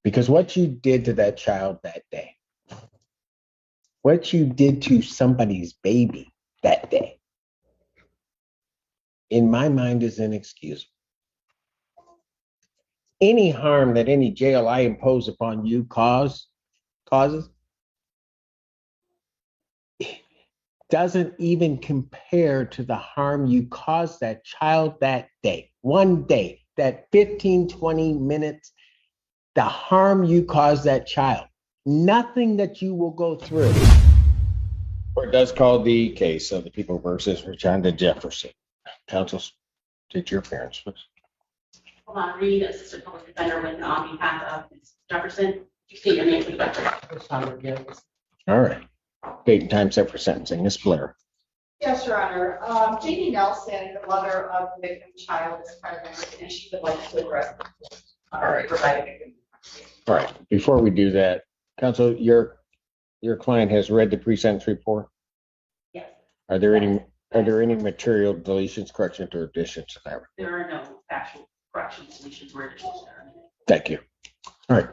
Because what you did to that child that day, what you did to somebody's baby that day, in my mind is inexcusable. Any harm that any jail I impose upon you causes doesn't even compare to the harm you caused that child that day. One day, that 15, 20 minutes, the harm you caused that child. Nothing that you will go through. Or it does call the case of the People versus Richanda Jefferson. Counsel, did your parents, please? Hold on, Reed, Assistant Public Defender, with on behalf of Ms. Jefferson. You state your name for the record. All right. Date and time set for sentencing. Ms. Blair. Yes, Your Honor. Jamie Nelson, the mother of the victim's child, is present, and she would like to address. All right. All right. Before we do that, counsel, your client has read the pre-sentence report. Yes. Are there any material deletions, corrections, or additions to that? There are no actual corrections, deletions, or additions. Thank you. All right.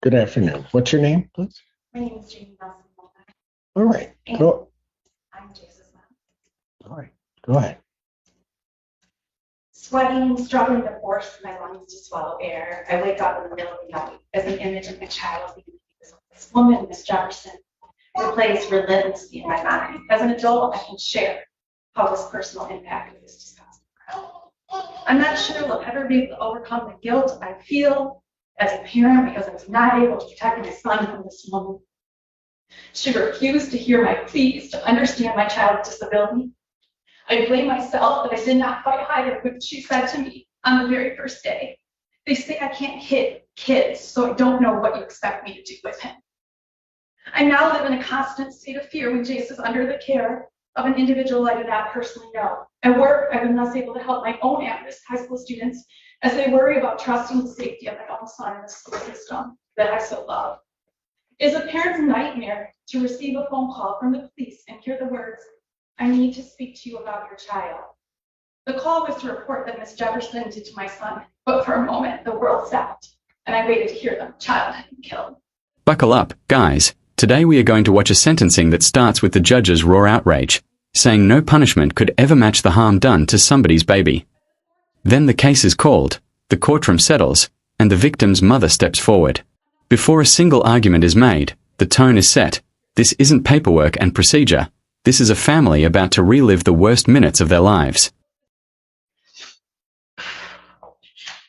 Good afternoon. What's your name, please? My name is Jamie Nelson. All right. Go. I'm Jace's mom. All right. Go ahead. Sweating, struggling to force my lungs to swallow air. I wake up in the middle of the night as an image of my child. This woman, Ms. Jefferson, replays relentlessly in my mind. As an adult, I can share how this personal impact of this disgusting crime. I'm not sure we'll ever be able to overcome the guilt I feel as a parent because I was not able to protect my son from this woman. She refused to hear my pleas to understand my child's disability. I blame myself that I did not fight higher with what she said to me on the very first day. They say I can't hit kids, so I don't know what you expect me to do with him. I now live in a constant state of fear when Jace is under the care of an individual I do not personally know. At work, I've been less able to help my own at-risk high school students as they worry about trusting the safety of my own son in the school system that I so love. It is a parent's nightmare to receive a phone call from the police and hear the words, "I need to speak to you about your child." The call was to report that Ms. Jefferson did to my son, but for a moment, the world stopped, and I waited to hear that the child had been killed. Buckle up, guys. Today we are going to watch a sentencing that starts with the judge's raw outrage, saying no punishment could ever match the harm done to somebody's baby. Then the case is called, the courtroom settles, and the victim's mother steps forward. Before a single argument is made, the tone is set. This isn't paperwork and procedure. This is a family about to relive the worst minutes of their lives.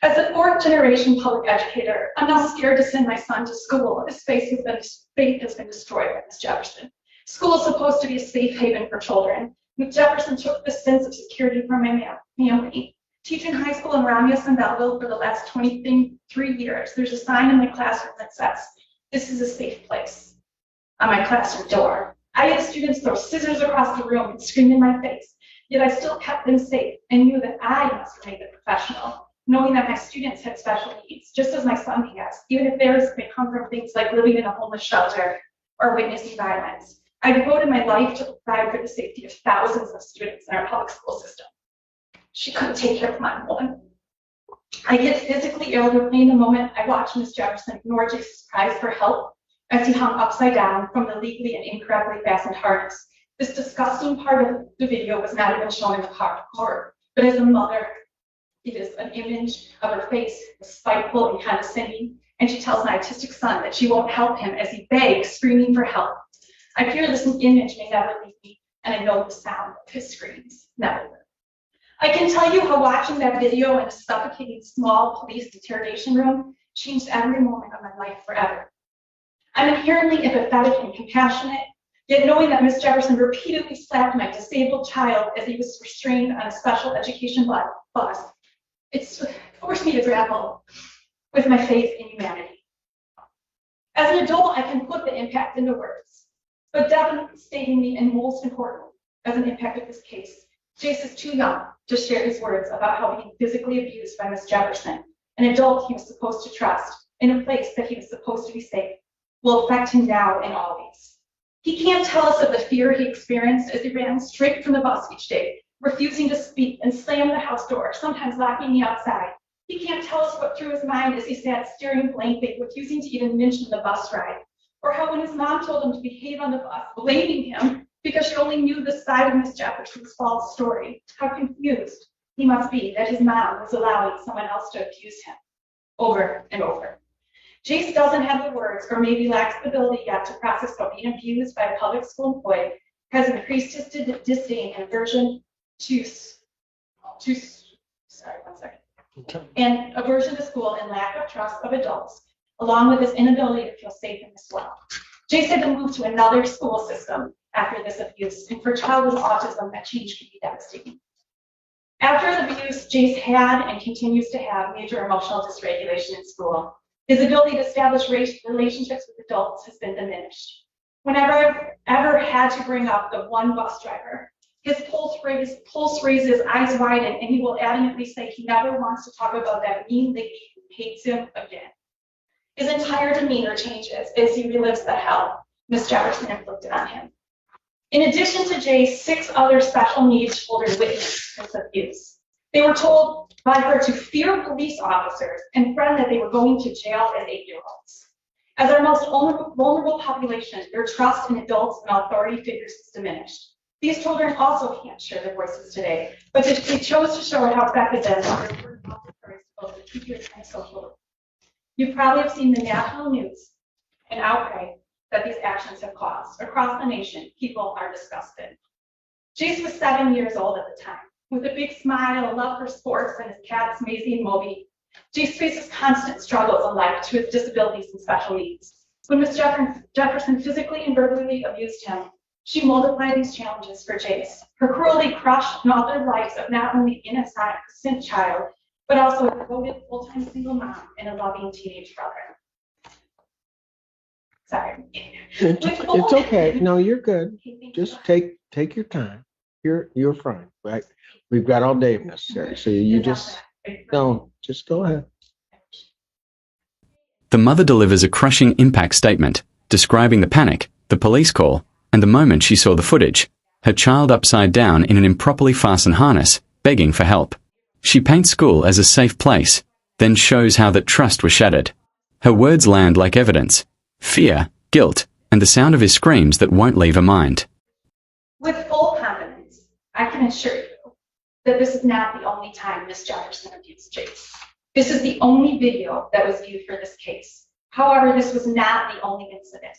As a fourth-generation public educator, I'm now scared to send my son to school. His faith has been destroyed by Ms. Jefferson. School is supposed to be a safe haven for children. Ms. Jefferson took the sense of security from my family. Teaching high school in Romulus and Belleville for the last 23 years, there's a sign in my classroom that says, "This is a safe place," on my classroom door. I had students throw scissors across the room and scream in my face, yet I still kept them safe and knew that I must remain a professional, knowing that my students had special needs, just as my son has, even if theirs may come from things like living in a homeless shelter or witnessing violence. I devoted my life to provide for the safety of thousands of students in our public school system. She couldn't take care of my one. I get physically ill to replaying the moment I watched Ms. Jefferson ignore Jace's cries for help as he hung upside down from the legally and incorrectly fastened harness. This disgusting part of the video was not even shown in the court, but as a mother, it is an image of her face, spiteful and condescending, and she tells my autistic son that she won't help him as he begs, screaming for help. I fear this image may never leave me, and I know the sound of his screams never will. I can tell you how watching that video in a suffocating small police interrogation room changed every moment of my life forever. I'm inherently empathetic and compassionate, yet knowing that Ms. Jefferson repeatedly slapped my disabled child as he was restrained on a special education bus, it's forced me to grapple with my faith in humanity. As an adult, I can put the impact into words, but devastatingly and most importantly, as an impact of this case, Jace is too young to share his words about how being physically abused by Ms. Jefferson, an adult he was supposed to trust, in a place that he was supposed to be safe, will affect him now and always. He can't tell us of the fear he experienced as he ran straight from the bus each day, refusing to speak and slammed the house door, sometimes locking me outside, He can't tell us what through his mind as he sat staring blankly, refusing to even mention the bus ride, or how when his mom told him to behave on the bus, blaming him because she only knew the side of Miss Jefferson's false story, how confused he must be that his mom was allowing someone else to abuse him over and over. Jace doesn't have the words, or maybe lacks the ability yet to process how being abused by a public school employee has increased his disdain and aversion aversion to school and lack of trust of adults, along with his inability to feel safe in this world. Jace had to move to another school system after this abuse, and for a child with autism, that change can be devastating. After the abuse, Jace had and continues to have major emotional dysregulation in school. His ability to establish relationships with adults has been diminished. Whenever I've ever had to bring up the one bus driver, his pulse raises, eyes widen, and he will adamantly say he never wants to talk about that mean lady who hates him again. His entire demeanor changes as he relives the hell Miss Jefferson inflicted on him. In addition to Jay, 6 other special needs children witnessed this abuse. They were told by her to fear police officers and threaten that they were going to jail as 8-year-olds. As our most vulnerable population, their trust in adults and authority figures is diminished. These children also can't share their voices today, but they chose to show it how effective them their both the teachers and social. You probably have seen the national news and outcry that these actions have caused. Across the nation, people are disgusted. Jace was 7 years old at the time. With a big smile, a love for sports, and his cats, Maisie and Moby, Jace faces constant struggles in life to his disabilities and special needs. When Miss Jefferson physically and verbally abused him, she multiplied these challenges for Jace. Her cruelty crushed and altered the lives of not only an innocent child, but also a devoted full-time single mom and a loving teenage brother. Sorry. It's okay. No, you're good. Just take your time. You're fine, right? We've got all day if necessary. So you just go ahead. The mother delivers a crushing impact statement, describing the panic, the police call, and the moment she saw the footage, her child upside down in an improperly fastened harness, begging for help. She paints school as a safe place, then shows how that trust was shattered. Her words land like evidence: fear, guilt, and the sound of his screams that won't leave her mind. With full confidence, I can assure you that this is not the only time Miss Jefferson abused Jace. This is the only video that was viewed for this case. However, this was not the only incident.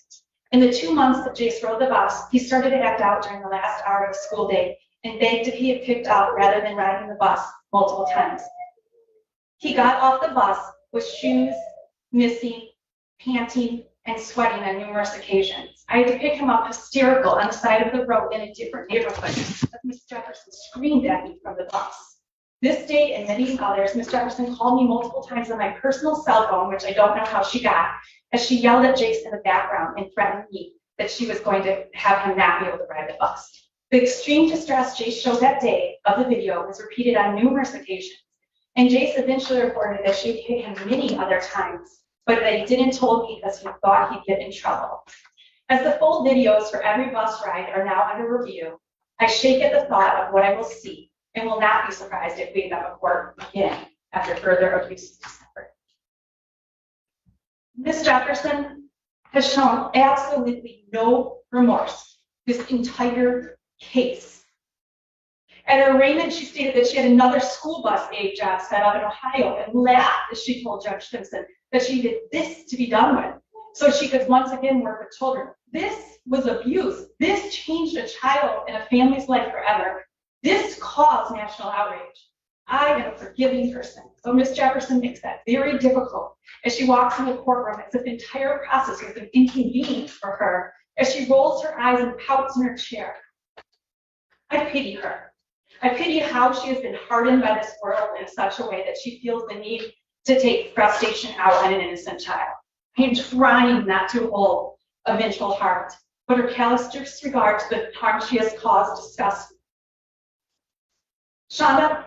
In the 2 months that Jace rode the bus, he started to act out during the last hour of the school day and begged to be picked up rather than riding the bus multiple times. He got off the bus with shoes missing, panting, and sweating on numerous occasions. I had to pick him up hysterical on the side of the road in a different neighborhood as Miss Jefferson screamed at me from the bus. This day and many others, Miss Jefferson called me multiple times on my personal cell phone, which I don't know how she got, as she yelled at Jace in the background and threatened me that she was going to have him not be able to ride the bus. The extreme distress Jace showed that day of the video was repeated on numerous occasions, and Jace eventually reported that she hit him many other times, but that he didn't told me because he thought he'd get in trouble. As the full videos for every bus ride are now under review, I shake at the thought of what I will see and will not be surprised if we end up at court again after further abuse is discovered. Miss Jefferson has shown absolutely no remorse this entire case. At her arraignment, she stated that she had another school bus aide job set up in Ohio and laughed as she told Judge Simpson that she did this to be done with so she could once again work with children. This was abuse. This changed a child and a family's life forever. This caused national outrage. I am a forgiving person, so Miss Jefferson makes that very difficult as she walks in the courtroom as if the entire process was an inconvenience for her, as she rolls her eyes and pouts in her chair. I pity her. I pity how she has been hardened by this world in such a way that she feels the need to take frustration out on an innocent child. I am trying not to hold a vengeful heart, but her callous disregard to the harm she has caused disgusts me. Shonda,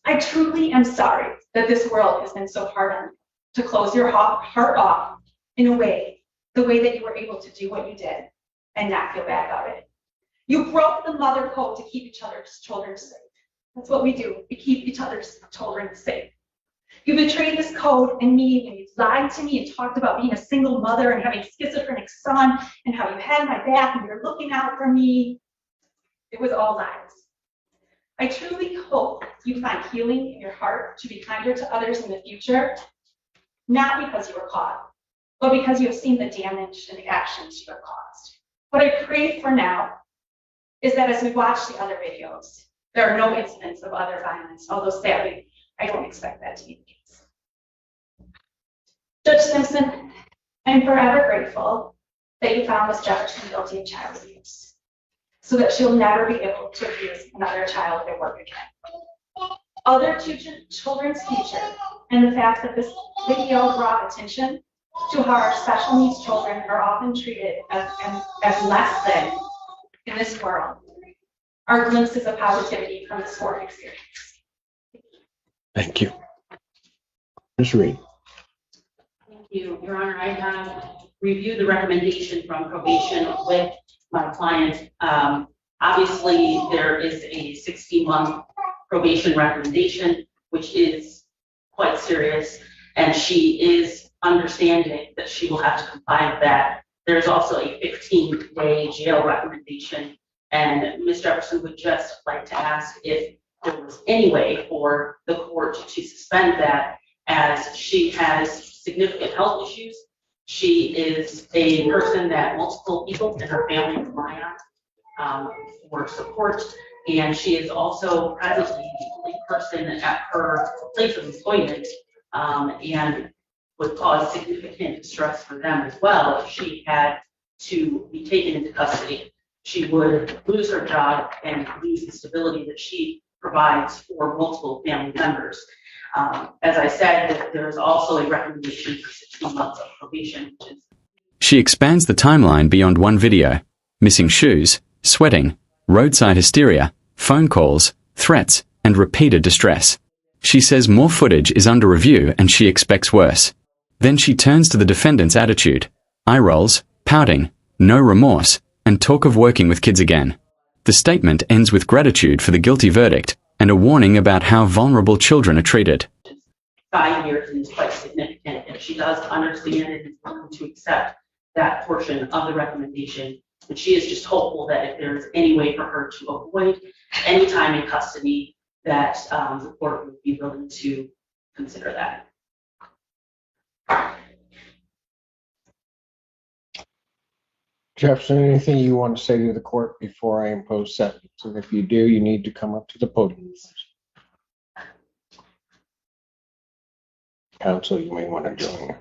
I truly am sorry that this world has been so hard on you to close your heart off in a way, the way that you were able to do what you did and not feel bad about it. You broke the mother code to keep each other's children safe. That's what we do. We keep each other's children safe. You betrayed this code and me, and you lied to me and talked about being a single mother and having a schizophrenic son and how you had my back and you're looking out for me. It was all lies. I truly hope you find healing in your heart to be kinder to others in the future, not because you were caught, but because you have seen the damage and the actions you have caused. What I pray for now is that as we watch the other videos, there are no incidents of other violence, although sadly, I don't expect that to be the case. Judge Simpson, I'm forever grateful that you found Ms. Jefferson guilty of child abuse, so that she'll never be able to abuse another child at work again. Other children's future and the fact that this video brought attention to how our special needs children are often treated as less than in this world are glimpses of positivity from this work experience. Thank you. Ms. Reed. Thank you, Your Honor. I have reviewed the recommendation from probation with my client. Obviously, there is a 60-month probation recommendation, which is quite serious, and she is understanding that she will have to comply with that. There's also a 15-day jail recommendation, and Ms. Jefferson would just like to ask if there was any way for the court to suspend that, as she has significant health issues. She is a person that multiple people in her family rely on for support, and she is also presently the only person at her place of employment, and would cause significant distress for them as well if she had to be taken into custody. She would lose her job and lose the stability that she provides for multiple family members. As I said, there's also a recommendation for 16 months of probation. She expands the timeline beyond one video: missing shoes, sweating, roadside hysteria, phone calls, threats, and repeated distress. She says more footage is under review and she expects worse. Then she turns to the defendant's attitude: eye rolls, pouting, no remorse, and talk of working with kids again. The statement ends with gratitude for the guilty verdict and a warning about how vulnerable children are treated. 5 years is quite significant, and she does understand and is willing to accept that portion of the recommendation. And she is just hopeful that if there is any way for her to avoid any time in custody, that the court would be willing to consider that. Jefferson, anything you want to say to the court before I impose sentence? And if you do, you need to come up to the podium. Counsel, you may want to join.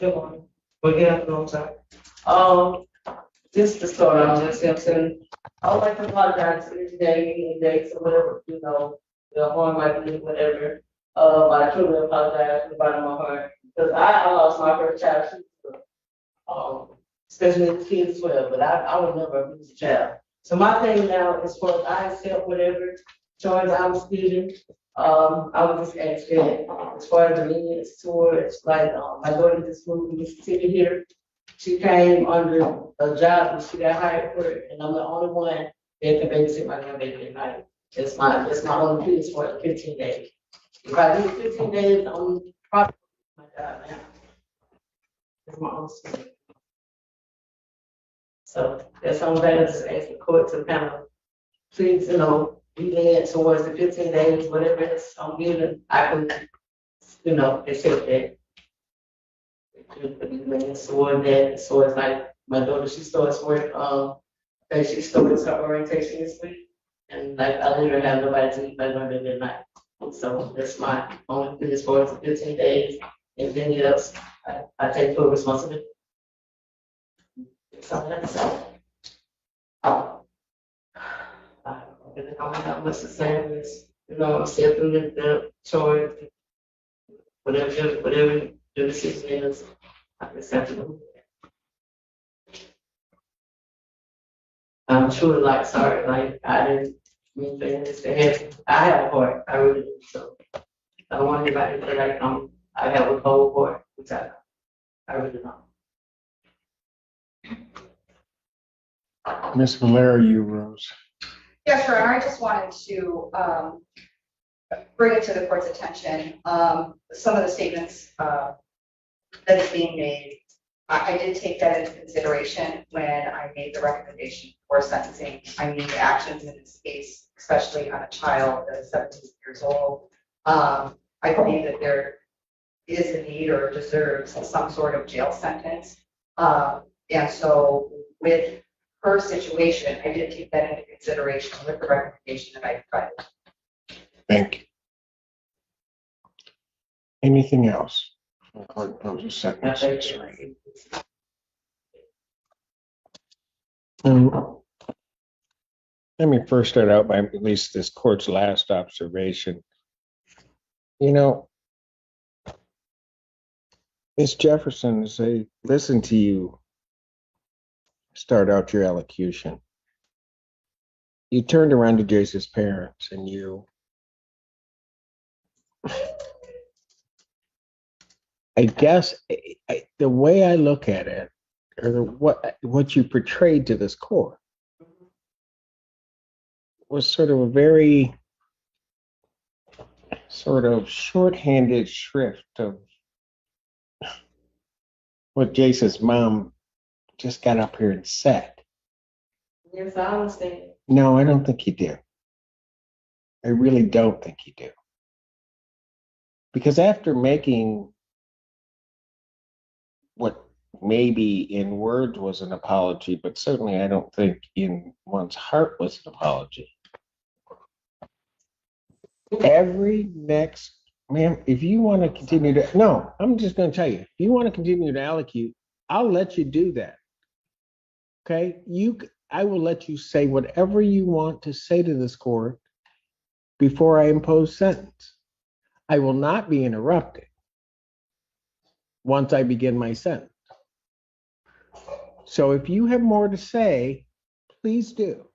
Good morning. Well, good afternoon, sir. Just to start off, Ms. Simpson, I would like to apologize for this day, any dates or whatever, the harm I did, whatever. I truly apologize from the bottom of my heart, because I lost my first child, especially the kids as well, but I would never abuse a child. So my thing now is for I accept whatever charge I was given. I would just ask that as far as the lenience towards, like, my daughter just moved to Mississippi here. She came under a job and she got hired for it, and I'm the only one that can babysit my grandbaby at night. That's my only piece for 15 days. If I do 15 days, I'm probably my job now. It's my own school. So that's the only thing I just ask the court to kind of please, be led towards the 15 days, whatever it's I'm given, I can, accept that. Toward that, so it's like my daughter, she starts work, and she starts her orientation this week, and like I literally have nobody to leave my grandbaby at night. So that's my only thing as far as the 15 days, and then else, I take full responsibility. So that's all. I don't have much to say on this, accepting the choice, whatever the decision is, I accept it. I'm truly sorry, I didn't mean for this to happen. I have a heart, I really do. So I don't want anybody to feel I have a cold heart, which I really don't. Ms. Valera, you rose. Yes, Your Honor, I just wanted to bring it to the court's attention. Some of the statements that is being made, I did take that into consideration when I made the recommendation for sentencing. I mean, the actions in this case, especially on a child that is 17 years old, I believe that there is a need or deserves some sort of jail sentence. And so with her situation, I did take that into consideration with the recommendation that I provided. Thank you. Anything else? Sentences. Let me first start out by at least this court's last observation. You know, Ms. Jefferson, as I listen to you start out your elocution, you turned around to Jace's parents and you, I guess the way I look at it, or what you portrayed to this court, was sort of a very sort of shorthanded shrift of what Jace's mom just got up here and said. Yes, I understand. No, I don't think you do. I really don't think you do. Because after making what maybe in words was an apology, but certainly I don't think in one's heart was an apology. Every next, ma'am, if you want to continue to, no, I'm just going to tell you, if you want to continue to allocute, I'll let you do that. Okay? I will let you say whatever you want to say to this court before I impose sentence. I will not be interrupted once I begin my sentence. So if you have more to say, please do.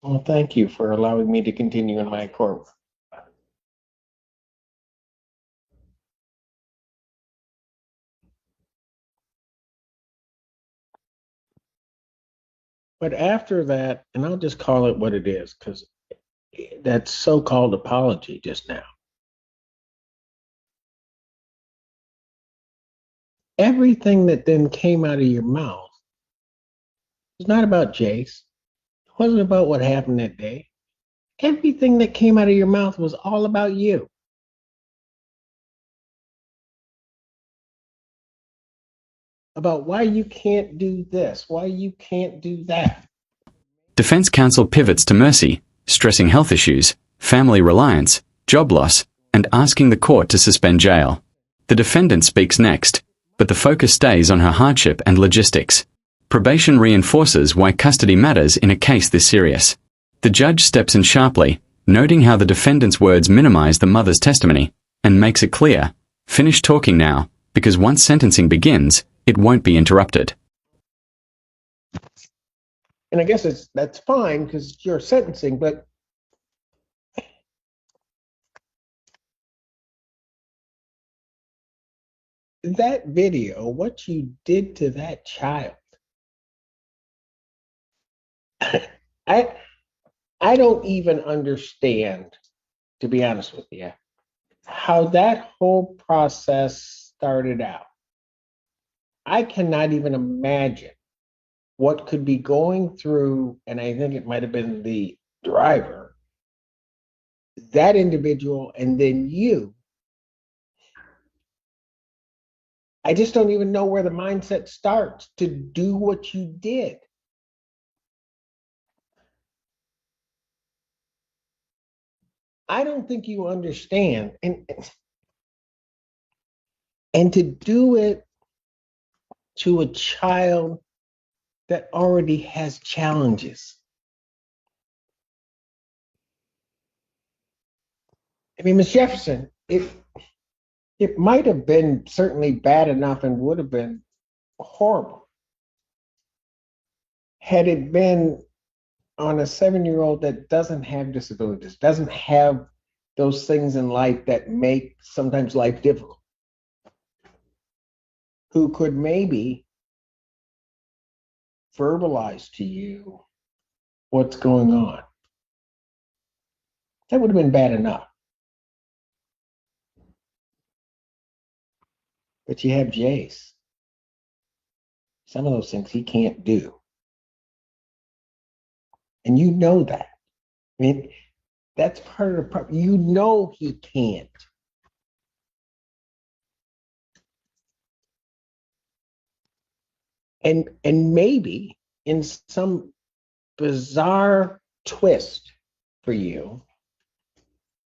Well, thank you for allowing me to continue in my court. But after that, and I'll just call it what it is, because that so-called apology just now. Everything that then came out of your mouth was not about Jace. It wasn't about what happened that day. Everything that came out of your mouth was all about you. About why you can't do this, why you can't do that. Defense counsel pivots to mercy, stressing health issues, family reliance, job loss, and asking the court to suspend jail. The defendant speaks next, but the focus stays on her hardship and logistics. Probation reinforces why custody matters in a case this serious. The judge steps in sharply, noting how the defendant's words minimize the mother's testimony, and makes it clear, finish talking now, because once sentencing begins, it won't be interrupted. And I guess that's fine because you're sentencing, but that video, what you did to that child, I don't even understand, to be honest with you, how that whole process started out. I cannot even imagine what could be going through, and I think it might have been the driver, that individual, and then you. I just don't even know where the mindset starts to do what you did. I don't think you understand. And to do it to a child that already has challenges. I mean, Ms. Jefferson, it might have been certainly bad enough and would have been horrible had it been on a 7-year-old that doesn't have disabilities, doesn't have those things in life that make sometimes life difficult, who could maybe verbalize to you what's going on. That would have been bad enough. But you have Jace. Some of those things he can't do. And you know that. I mean, that's part of the problem. You know he can't. And maybe in some bizarre twist for you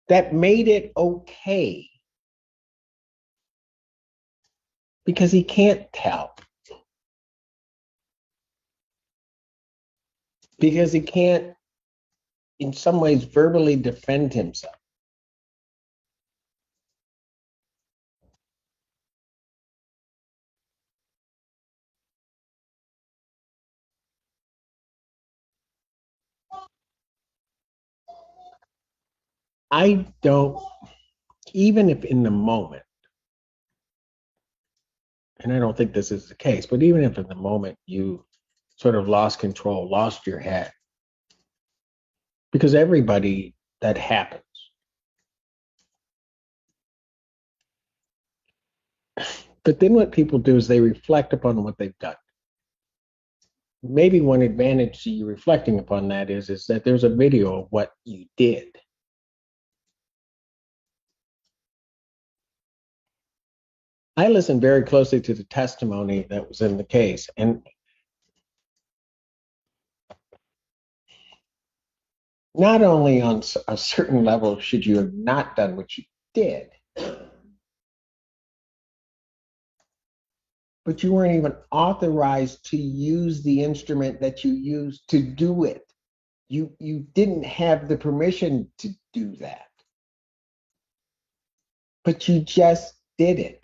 that made it okay because he can't tell. Because he can't, in some ways, verbally defend himself. I don't, even if in the moment, and I don't think this is the case, but even if in the moment you sort of lost control, lost your head, because everybody that happens. But then what people do is they reflect upon what they've done. Maybe one advantage to you reflecting upon that is that there's a video of what you did. I listened very closely to the testimony that was in the case, and not only on a certain level should you have not done what you did, but you weren't even authorized to use the instrument that you used to do it. You didn't have the permission to do that, but you just did it.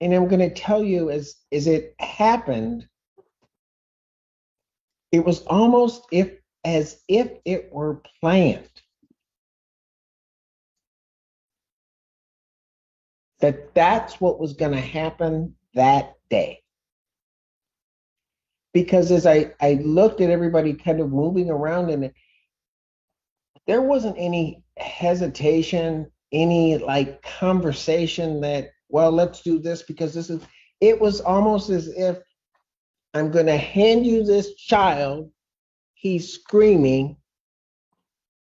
And I'm going to tell you, as it happened, it was almost as if it were planned. That's what was going to happen that day. Because as I looked at everybody kind of moving around, and there wasn't any hesitation, any like conversation that, well, let's do this because this is, it was almost as if I'm going to hand you this child, he's screaming,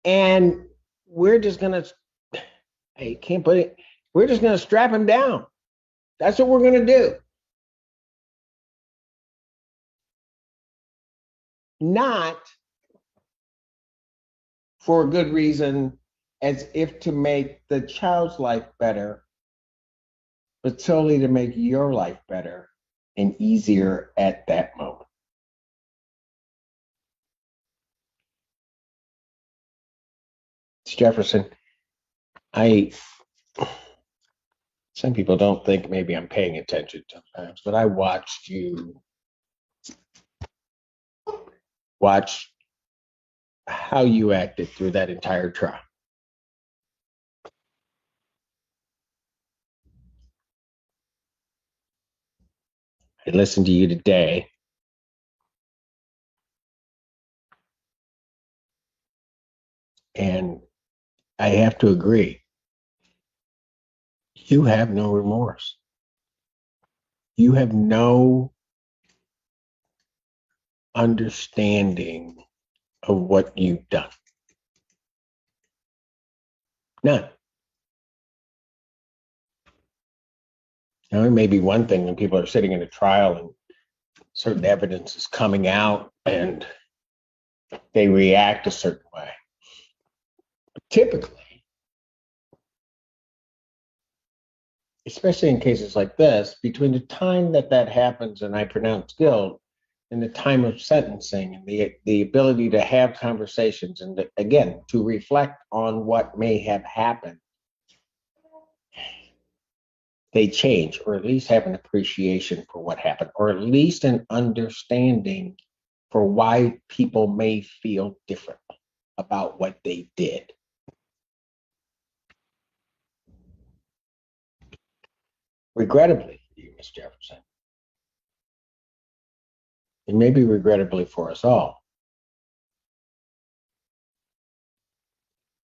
and we're just going to, I can't put it, we're just going to strap him down. That's what we're going to do. Not for a good reason, as if to make the child's life better, but solely to make your life better and easier at that moment. Jefferson, some people don't think maybe I'm paying attention sometimes, but I watched you watch how you acted through that entire trial. I listened to you today. And I have to agree, you have no remorse. You have no understanding of what you've done. None. Now, it may be one thing when people are sitting in a trial and certain evidence is coming out and they react a certain way. But typically, especially in cases like this, between the time that happens and I pronounce guilt and the time of sentencing and the ability to have conversations and again, to reflect on what may have happened, they change, or at least have an appreciation for what happened, or at least an understanding for why people may feel different about what they did. Regrettably, Ms. Jefferson. And maybe regrettably for us all.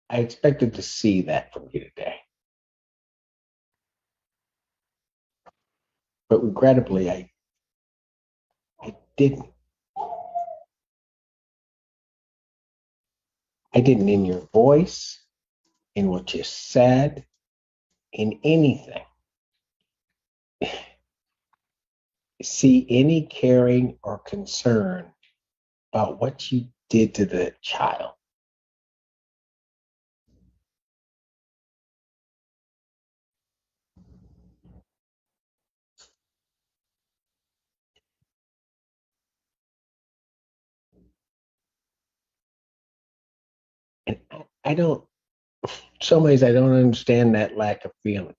I expected to see that from you today. But regrettably, I didn't. I didn't in your voice, in what you said, in anything. See any caring or concern about what you did to the child. And I don't, in some ways, I don't understand that lack of feeling.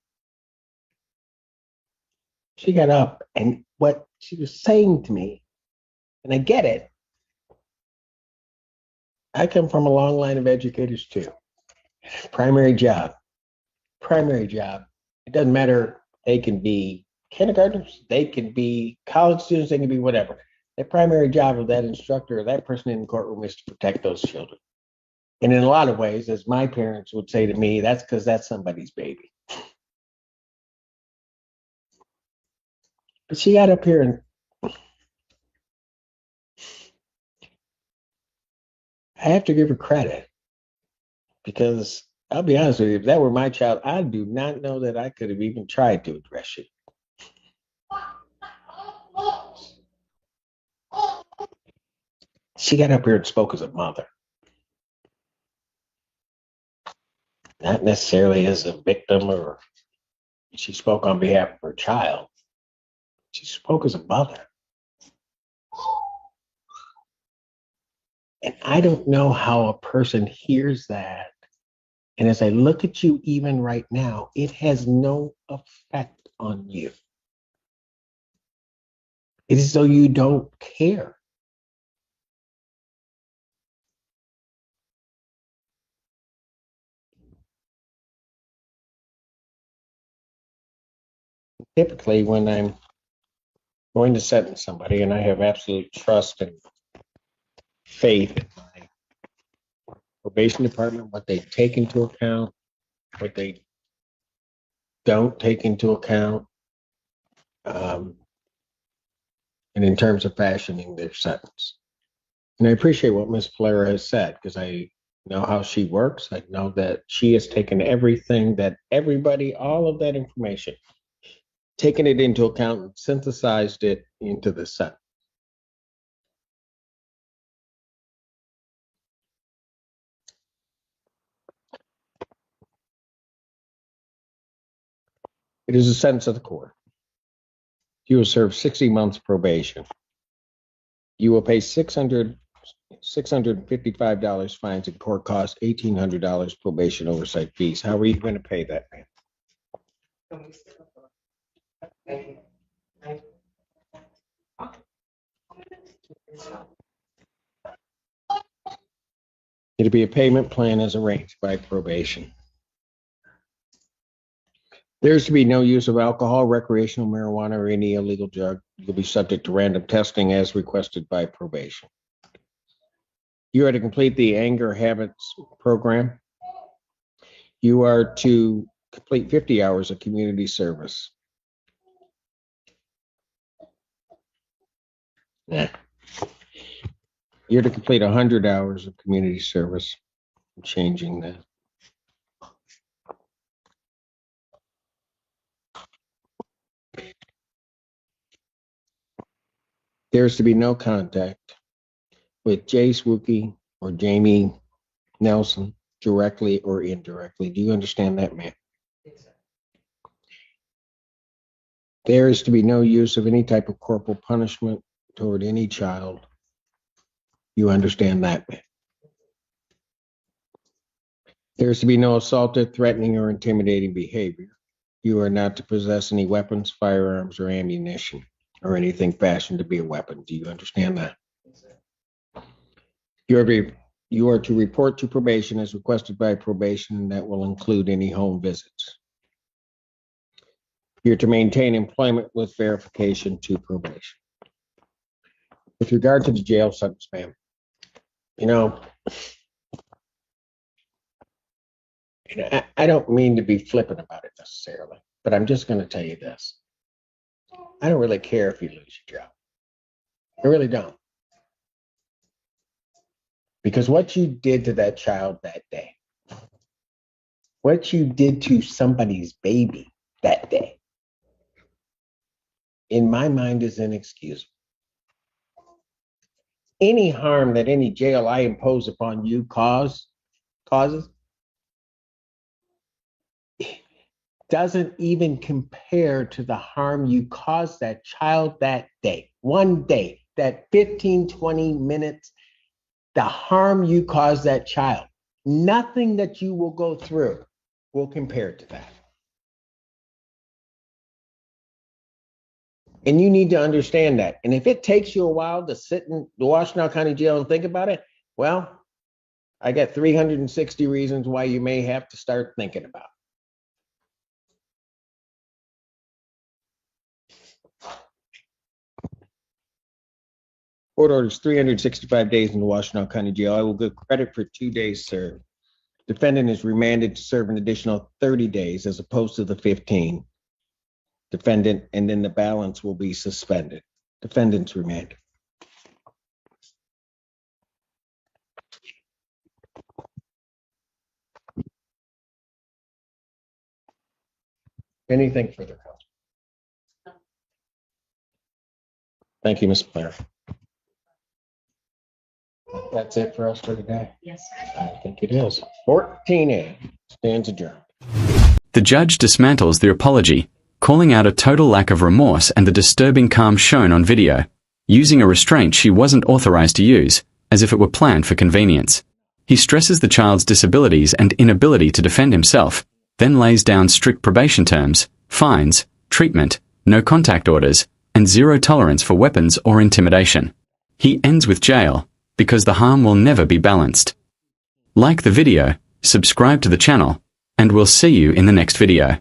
She got up, and what she was saying to me, and I get it. I come from a long line of educators too. Primary job. It doesn't matter. They can be kindergartners, they can be college students, they can be whatever. The primary job of that instructor or that person in the courtroom is to protect those children. And in a lot of ways, as my parents would say to me, that's because that's somebody's baby. But she got up here and I have to give her credit because I'll be honest with you, if that were my child, I do not know that I could have even tried to address it. She got up here and spoke as a mother, not necessarily as a victim, or she spoke on behalf of her child. She spoke as a mother. And I don't know how a person hears that. And as I look at you even right now, it has no effect on you. It is as though you don't care. Typically, when I'm going to sentence somebody and I have absolute trust and faith in my probation department, what they take into account, what they don't take into account, and in terms of fashioning their sentence. And I appreciate what Ms. Flair has said because I know how she works. I know that she has taken everything that everybody, all of that information, taken it into account and synthesized it into the sentence. It is a sentence of the court. You will serve 60 months probation. You will pay $655 fines and court costs, $1,800 probation oversight fees. How are you going to pay that, man? It'll be a payment plan as arranged by probation. There's to be no use of alcohol, recreational marijuana, or any illegal drug. You'll be subject to random testing as requested by probation. You are to complete the anger habits program. You are to complete 50 hours of community service. You're to complete 100 hours of community service. I'm changing that. There's to be no contact with Jace Wookie or Jamie Nelson, directly or indirectly. Do you understand that, ma'am? There is to be no use of any type of corporal punishment toward any child. You understand that, ma'am? There is to be no assaultive, threatening, or intimidating behavior. You are not to possess any weapons, firearms, or ammunition, or anything fashioned to be a weapon. Do you understand that? You are to report to probation as requested by probation, and that will include any home visits. You're to maintain employment with verification to probation. With regard to the jail sentence, ma'am, you know, I don't mean to be flippant about it necessarily, but I'm just going to tell you this. I don't really care if you lose your job. I really don't. Because what you did to that child that day, what you did to somebody's baby that day, in my mind is inexcusable. Any harm that any jail I impose upon you causes doesn't even compare to the harm you caused that child that day. One day, that 15, 20 minutes, the harm you caused that child. Nothing that you will go through will compare to that. And you need to understand that. And if it takes you a while to sit in the Washtenaw County Jail and think about it, well, I got 360 reasons why you may have to start thinking about it. Court orders 365 days in the Washtenaw County Jail. I will give credit for 2 days served. Defendant is remanded to serve an additional 30 days as opposed to the 15. Defendant, and then the balance will be suspended. Defendant's remanded. Anything further, Counsel? Thank you, Ms. Blair. That's it for us for today. Yes. I think it is. 14A stands adjourned. The judge dismantles the apology, calling out a total lack of remorse and the disturbing calm shown on video, using a restraint she wasn't authorized to use, as if it were planned for convenience. He stresses the child's disabilities and inability to defend himself, then lays down strict probation terms, fines, treatment, no contact orders, and zero tolerance for weapons or intimidation. He ends with jail, because the harm will never be balanced. Like the video, subscribe to the channel, and we'll see you in the next video.